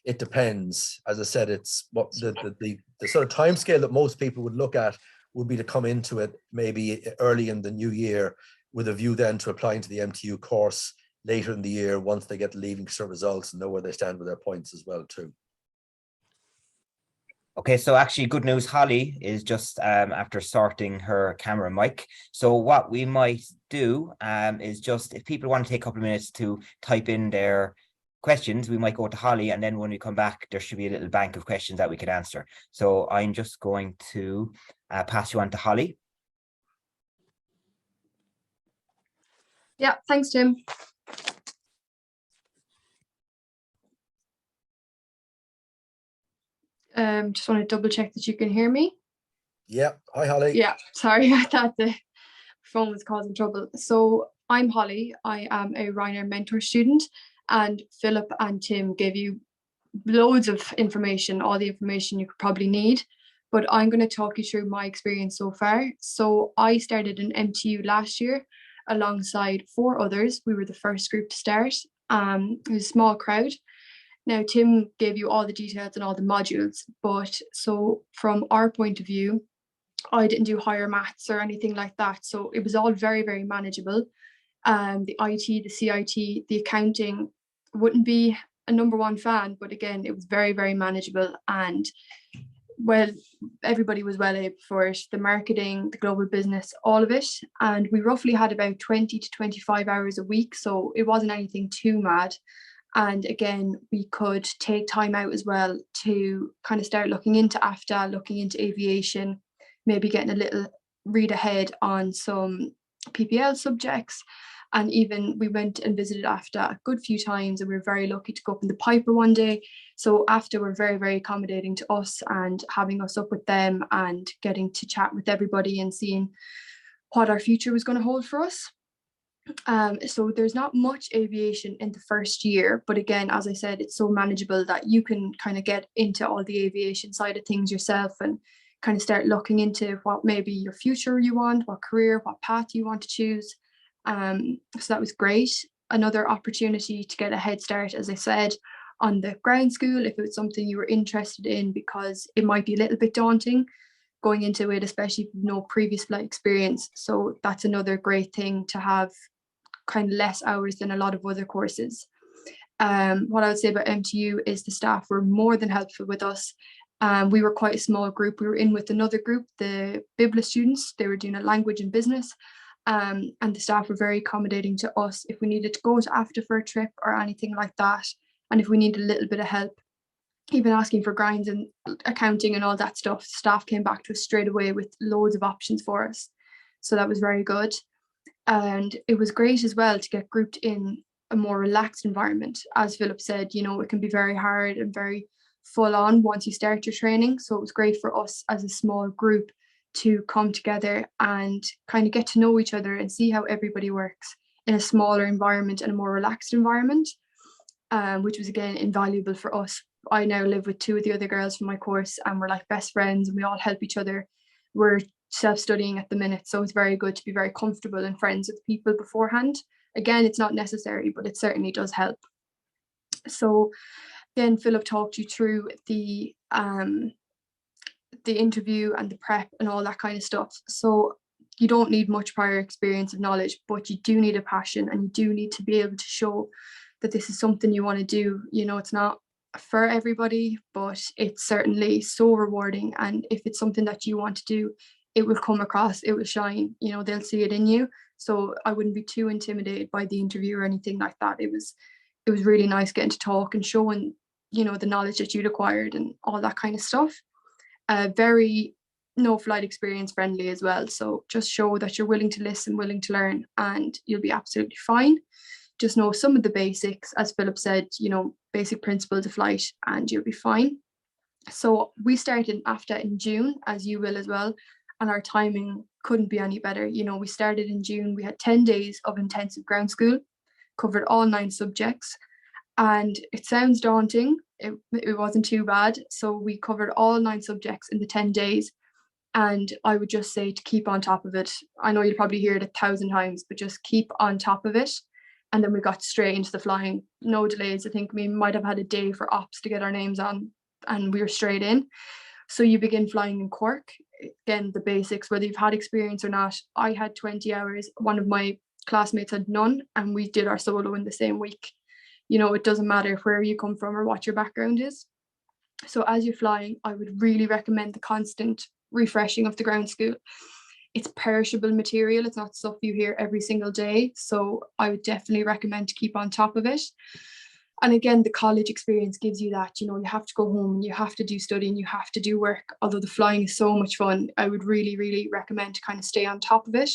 It depends. As I said, it's what the sort of time scale that most people would look at would be to come into it maybe early in the new year, with a view then to applying to the MTU course later in the year once they get the leaving cert results and know where they stand with their points as well too. Okay, so actually good news, Holly is just after sorting her camera and mic. So what we might do is just, if people want to take a couple of minutes to type in their questions, we might go to Holly, and then when we come back, there should be a little bank of questions that we could answer. So I'm just going to pass you on to Holly. Yeah, thanks, Tim. Just want to double check that you can hear me. Yeah, hi Holly. Yeah, sorry, I thought the phone was causing trouble. So I'm Holly. I am a Ryanair mentor student, and Philip and Tim gave you loads of information, all the information you could probably need. But I'm going to talk you through my experience so far. So I started in MTU last year alongside 4 others. We were the first group to start. It was a small crowd. Now, Tim gave you all the details and all the modules, but so from our point of view, I didn't do higher maths or anything like that. So it was all very, very manageable. The IT, the CIT, the accounting wouldn't be a #1 fan, but again, it was very, very manageable. And well, everybody was well able for it, the marketing, the global business, all of it. And we roughly had about 20 to 25 hours a week. So it wasn't anything too mad. And again, we could take time out as well to kind of start looking into Afta, looking into aviation, maybe getting a little read ahead on some PPL subjects. And even we went and visited Afta a good few times, and we were very lucky to go up in the Piper one day. So Afta were very, very accommodating to us and having us up with them and getting to chat with everybody and seeing what our future was going to hold for us. So there's not much aviation in the first year, but again, as I said, it's so manageable that you can kind of get into all the aviation side of things yourself and kind of start looking into what maybe your future you want, what career, what path you want to choose. So that was great. Another opportunity to get a head start, as I said, on the ground school if it was something you were interested in, because it might be a little bit daunting going into it, especially if you've no previous flight experience. So that's another great thing to have, kind of less hours than a lot of other courses. What I would say about MTU is the staff were more than helpful with us. We were quite a small group. We were in with another group, the Biblia students. They were doing a language and business. And the staff were very accommodating to us if we needed to go to Afta for a trip or anything like that. And if we needed a little bit of help, even asking for grinds and accounting and all that stuff, staff came back to us straight away with loads of options for us. So that was very good. And it was great as well to get grouped in a more relaxed environment. As Philip said, you know, it can be very hard and very full on once you start your training. So it was great for us as a small group to come together and kind of get to know each other and see how everybody works in a smaller environment and a more relaxed environment, which was again invaluable for us. I now live with two of the other girls from my course, and we're like best friends and we all help each other. We're self-studying at the minute, so it's very good to be very comfortable and friends with people beforehand. Again, it's not necessary, but it certainly does help. So then Philip talked you through the interview and the prep and all that kind of stuff. So you don't need much prior experience of knowledge, but you do need a passion, and you do need to be able to show that this is something you want to do. You know, it's not for everybody, but it's certainly so rewarding. And if it's something that you want to do, it will come across, it will shine, you know, they'll see it in you. So I wouldn't be too intimidated by the interview or anything like that. It was really nice getting to talk and showing, you know, the knowledge that you'd acquired and all that kind of stuff. Very no flight experience friendly as well. So just show that you're willing to listen, willing to learn, and you'll be absolutely fine. Just know some of the basics, as Philip said, you know, basic principles of flight, and you'll be fine. So we started in Afta in June, as you will as well, and our timing couldn't be any better. You know, we started in June, we had 10 days of intensive ground school, covered all 9 subjects, and it sounds daunting. It wasn't too bad. So we covered all 9 subjects in the 10 days. And I would just say to keep on top of it. I know you'll probably hear it 1,000 times, but just keep on top of it. And then we got straight into the flying, no delays. I think we might have had a day for ops to get our names on, and we were straight in. So you begin flying in Cork. Again, the basics, whether you've had experience or not. I had 20 hours. One of my classmates had none, and we did our solo in the same week. You know, it doesn't matter where you come from or what your background is. So as you're flying, I would really recommend the constant refreshing of the ground school. It's perishable material. It's not stuff you hear every single day. So I would definitely recommend to keep on top of it. And again, the college experience gives you that, you know, you have to go home and you have to do studying, you have to do work. Although the flying is so much fun, I would really, really recommend to kind of stay on top of it.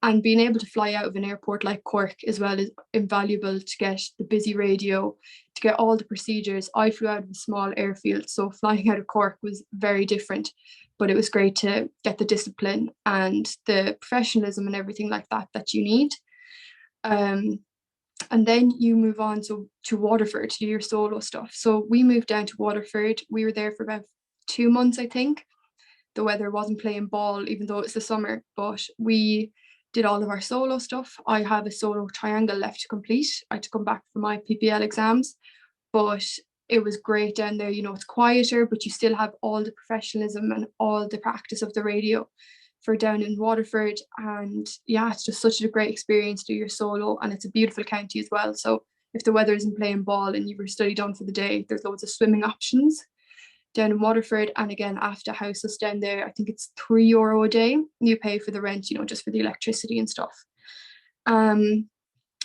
And being able to fly out of an airport like Cork as well is invaluable, to get the busy radio, to get all the procedures. I flew out of a small airfield, so flying out of Cork was very different, but it was great to get the discipline and the professionalism and everything like that you need. And then you move on to Waterford to do your solo stuff. So we moved down to Waterford. We were there for about 2 months, I think. The weather wasn't playing ball, even though it's the summer, but we did all of our solo stuff. I have a solo triangle left to complete. I had to come back for my PPL exams, but it was great down there. You know, it's quieter, but you still have all the professionalism and all the practice of the radio for down in Waterford. And yeah, it's just such a great experience to do your solo, and it's a beautiful county as well. So if the weather isn't playing ball and you've your study done for the day, there's loads of swimming options down in Waterford. And again, After houses down there, I think it's €3 a day. You pay for the rent, you know, just for the electricity and stuff. And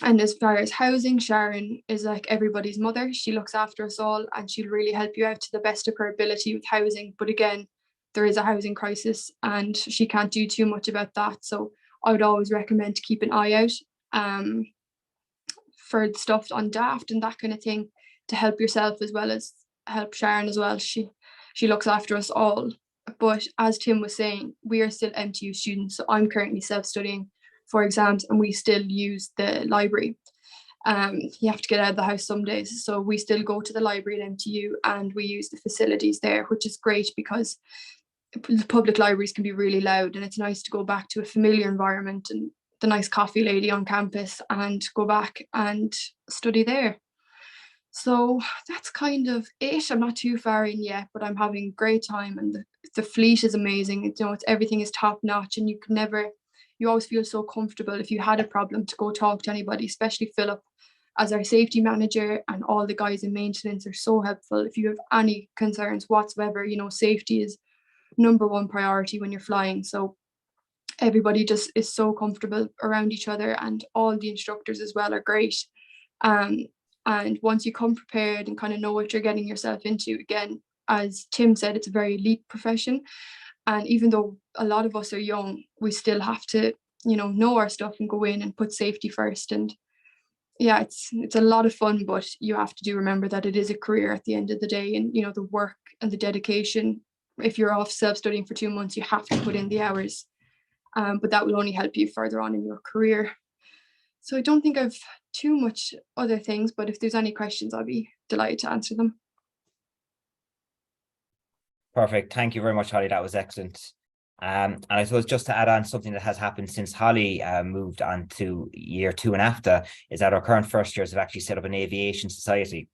as far as housing, Sharon is like everybody's mother. She looks after us all, and she'll really help you out to the best of her ability with housing. But again, there is a housing crisis and she can't do too much about that. So I would always recommend to keep an eye out for stuff on Daft and that kind of thing, to help yourself as well as help Sharon as well. She looks after us all. But as Tim was saying, we are still MTU students. So I'm currently self-studying for exams, and we still use the library. You have to get out of the house some days. So we still go to the library at MTU and we use the facilities there, which is great because the public libraries can be really loud, and it's nice to go back to a familiar environment and the nice coffee lady on campus and go back and study there. So that's kind of it. I'm not too far in yet, but I'm having a great time, and the fleet is amazing. Everything is top notch, and you always feel so comfortable if you had a problem to go talk to anybody, especially Philip as our safety manager, and all the guys in maintenance are so helpful. If you have any concerns whatsoever, safety is number one priority when you're flying. So everybody just is so comfortable around each other, and all the instructors as well are great. Um, and once you come prepared and kind of know what you're getting yourself into, again, as Tim said, it's a very elite profession. And even though a lot of us are young, we still have to, know our stuff and go in and put safety first. And yeah, it's a lot of fun, but you have to remember that it is a career at the end of the day, and the work and the dedication. If you're off self-studying for 2 months, you have to put in the hours. But that will only help you further on in your career. So I don't think I've too much other things, but if there's any questions, I'll be delighted to answer them. Perfect. Thank you very much, Holly. That was excellent. And I suppose just to add on something that has happened since Holly moved on to year 2 in Afta is that our current first years have actually set up an aviation society.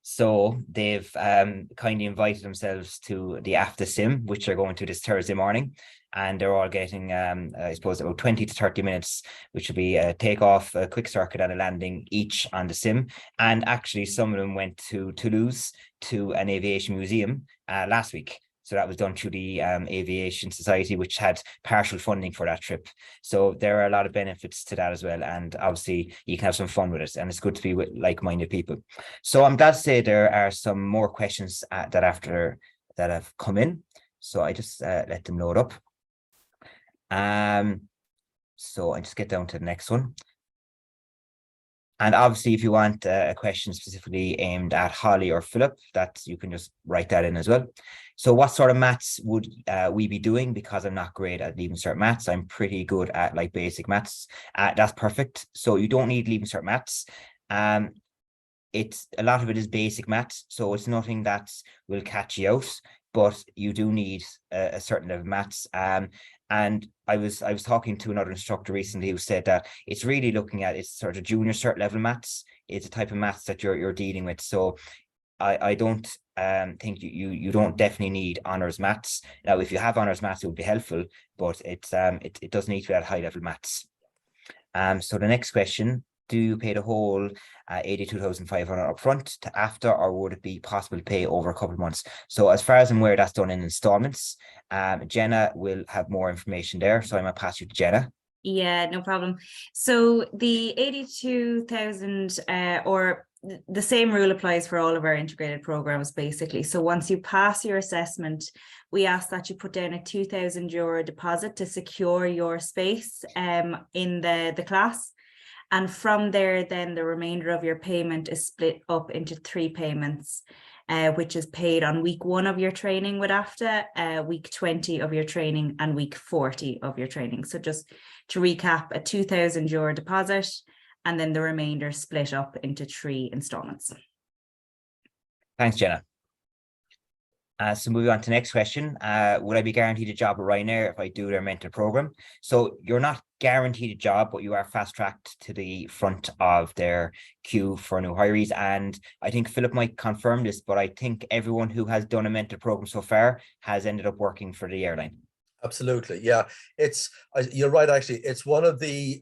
So they've kindly invited themselves to the Afta sim, which they're going to this Thursday morning. And they're all getting, I suppose, about 20 to 30 minutes, which will be a takeoff, a quick circuit and a landing each on the sim. And actually, some of them went to Toulouse to an aviation museum last week. So that was done through the Aviation Society, which had partial funding for that trip. So there are a lot of benefits to that as well. And obviously, you can have some fun with it. And it's good to be with like-minded people. So I'm glad to say there are some more questions that have come in. So I just let them load up. So I just get down to the next one. And obviously, if you want a question specifically aimed at Holly or Philip, that you can just write that in as well. So what sort of maths would we be doing? Because I'm not great at Leaving Cert maths. I'm pretty good at like basic maths. That's perfect. So you don't need Leaving Cert maths. It's a lot of it is basic maths. So it's nothing that will catch you out, but you do need a certain level of maths. And I was talking to another instructor recently who said that it's really looking at it's sort of junior cert level maths. It's a type of maths that you're dealing with. So I don't think you don't definitely need honors maths. Now, if you have honors maths, it would be helpful, but it doesn't need to be at high level maths. So the next question: do you pay the whole 82,500 upfront to Afta, or would it be possible to pay over a couple of months? So as far as I'm aware, that's done in installments. Jenna will have more information there, so I'm going to pass you to Jenna. Yeah, no problem. So the 82,000 or the same rule applies for all of our integrated programs, basically. So once you pass your assessment, we ask that you put down a €2,000 deposit to secure your space in the class. And from there, then the remainder of your payment is split up into 3 payments, which is paid on week 1 of your training with Afta, week 20 of your training, and week 40 of your training. So just to recap, a €2,000 deposit, and then the remainder split up into 3 installments. Thanks, Jenna. So moving on to the next question, would I be guaranteed a job at Ryanair if I do their mentor program? So you're not guaranteed a job, but you are fast tracked to the front of their queue for new hirees. And I think Philip might confirm this, but I think everyone who has done a mentor program so far has ended up working for the airline. Absolutely. Yeah, you're right. Actually, it's one of the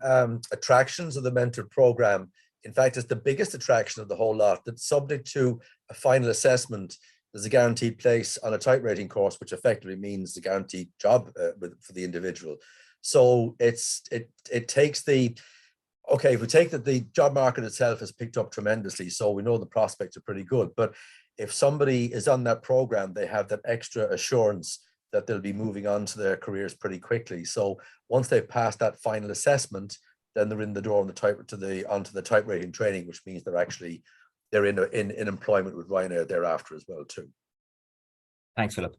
attractions of the mentor program. In fact, it's the biggest attraction of the whole lot. That's subject to a final assessment. There's a guaranteed place on a type rating course, which effectively means the guaranteed job for the individual. So it takes if we take that the job market itself has picked up tremendously, so we know the prospects are pretty good. But if somebody is on that program, they have that extra assurance that they'll be moving on to their careers pretty quickly. So once they've passed that final assessment, then they're in the door on onto the type rating training, which means they're in employment with Ryanair thereafter as well too. Thanks, Philip.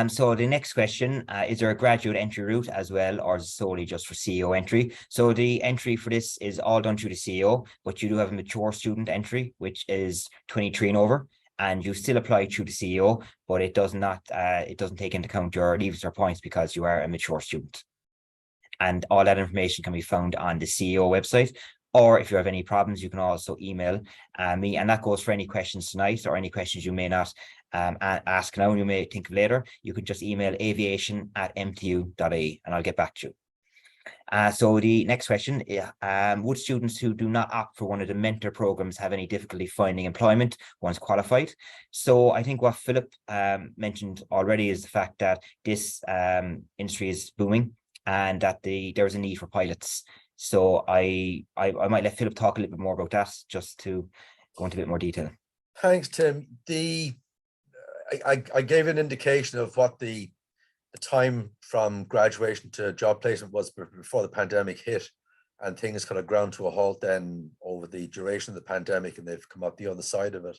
So the next question, is there a graduate entry route as well, or solely just for CEO entry? So the entry for this is all done through the CEO, but you do have a mature student entry, which is 23 and over, and you still apply through the CEO, but it doesn't take into account your leavers or points because you are a mature student. And all that information can be found on the CEO website, Or if you have any problems, you can also email me, and that goes for any questions tonight or any questions you may not ask now and you may think of later. You can just email aviation@mtu.ie and I'll get back to you. So the next question, would students who do not opt for one of the mentor programs have any difficulty finding employment once qualified? So I think what Philip mentioned already is the fact that this industry is booming and that there's a need for pilots. So I might let Philip talk a little bit more about that, just to go into a bit more detail. Thanks, Tim. I gave an indication of what the time from graduation to job placement was before the pandemic hit, and things kind of ground to a halt then over the duration of the pandemic, and they've come up the other side of it.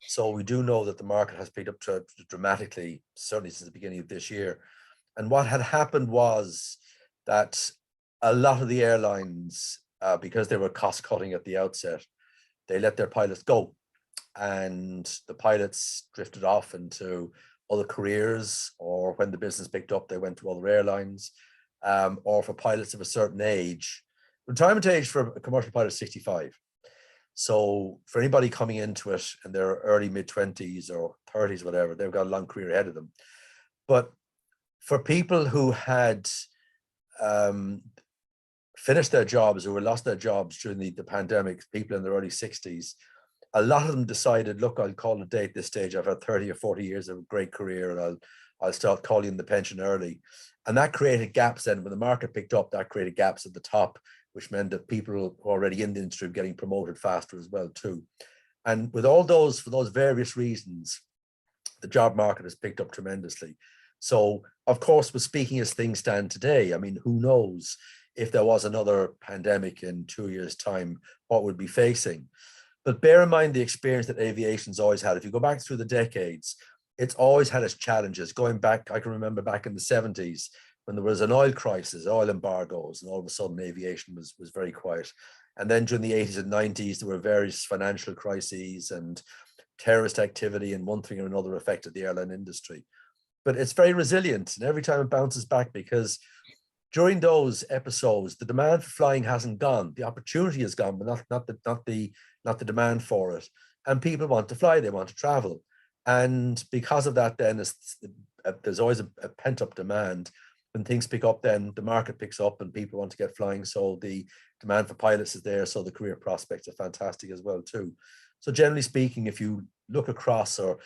So we do know that the market has picked up dramatically, certainly since the beginning of this year. And what had happened was that a lot of the airlines, because they were cost cutting at the outset, they let their pilots go, and the pilots drifted off into other careers, or when the business picked up, they went to other airlines, or for pilots of a certain age. Retirement age for a commercial pilot is 65. So for anybody coming into it in their early mid-20s or 30s, whatever, they've got a long career ahead of them. But for people who had finished their jobs or lost their jobs during the pandemic, people in their early 60s, a lot of them decided, look, I'll call it a day at this stage. I've had 30 or 40 years of a great career, and I'll start calling the pension early. And that created gaps then. When the market picked up, that created gaps at the top, which meant that people who were already in the industry were getting promoted faster as well too. And with all those, for those various reasons, the job market has picked up tremendously. So of course, we're speaking as things stand today. I mean, who knows if there was another pandemic in 2 years' time, what we'd be facing. But bear in mind the experience that aviation's always had. If you go back through the decades, it's always had its challenges. Going back, I can remember back in the 70s when there was an oil crisis, oil embargoes, and all of a sudden aviation was very quiet. And then during the 80s and 90s, there were various financial crises and terrorist activity, and one thing or another affected the airline industry. But it's very resilient, and every time it bounces back, because during those episodes, the demand for flying hasn't gone. The opportunity has gone, but not the demand for it. And people want to fly, they want to travel. And because of that, then there's always a pent-up demand. When things pick up, then the market picks up and people want to get flying. So the demand for pilots is there. So the career prospects are fantastic as well too. So generally speaking, if you look across the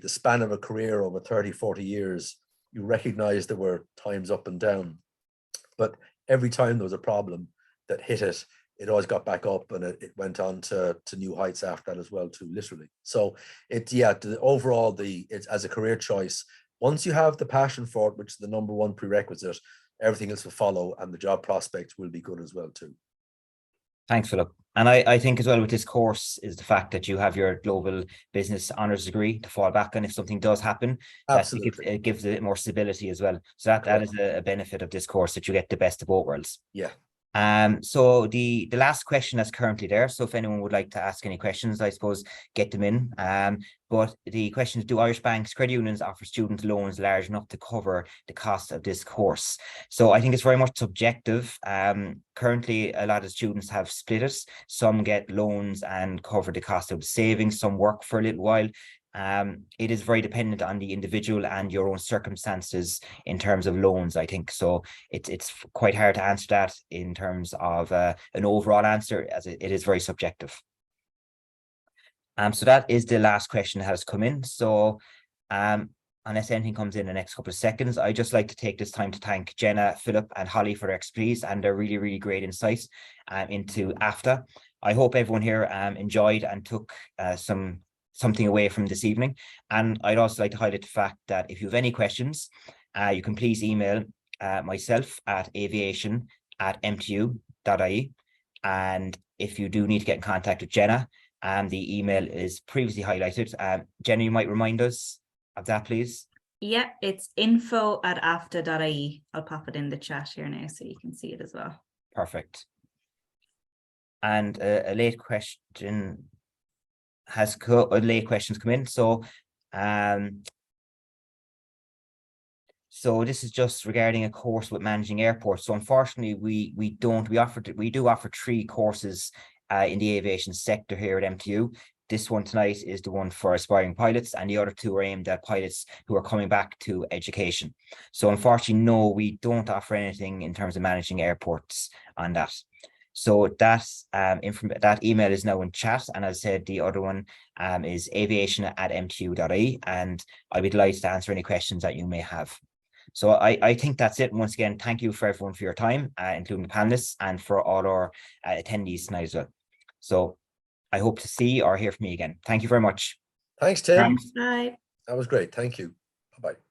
span of a career over 30, 40 years, you recognize there were times up and down. But every time there was a problem that hit it, it always got back up, and it went on to new heights after that as well too, literally. So overall, it's as a career choice, once you have the passion for it, which is the number one prerequisite, everything else will follow, and the job prospects will be good as well too. Thanks, Philip. And I think as well with this course is the fact that you have your global business honours degree to fall back on if something does happen. Absolutely. It gives a bit more stability as well. So that is a benefit of this course, that you get the best of both worlds. Yeah. So the last question that's currently there. So if anyone would like to ask any questions, I suppose get them in. But the question is, do Irish banks, credit unions offer student loans large enough to cover the cost of this course? So I think it's very much subjective. Currently, a lot of students have split it. Some get loans and cover the cost of savings. Some work for a little while. It is very dependent on the individual and your own circumstances in terms of loans, I think. So it's quite hard to answer that in terms of an overall answer, as it is very subjective. So that is the last question that has come in. So unless anything comes in the next couple of seconds, I'd just like to take this time to thank Jenna, Philip and Holly for their expertise and their really, really great insights into Afta. I hope everyone here enjoyed and took something away from this evening. And I'd also like to highlight the fact that if you have any questions, you can please email myself at aviation@mtu.ie. And if you do need to get in contact with Jenna, the email is previously highlighted. Jenna, you might remind us of that, please. Yeah, it's info@afta.ie. I'll pop it in the chat here now so you can see it as well. Perfect. And a late question questions come in. So So this is just regarding a course with managing airports. So unfortunately, we do offer 3 courses in the aviation sector here at MTU. This one tonight is the one for aspiring pilots, and the other 2 are aimed at pilots who are coming back to education. So unfortunately, no, we don't offer anything in terms of managing airports on that. So that email is now in chat, and as I said, the other one is aviation@mtu.ie, and I'll be delighted to answer any questions that you may have. So I think that's it. Once again, thank you for everyone for your time, including the panelists, and for all our attendees tonight as well. So I hope to see or hear from you again. Thank you very much. Thanks, Tim. Thanks. Bye. That was great. Thank you. Bye-bye.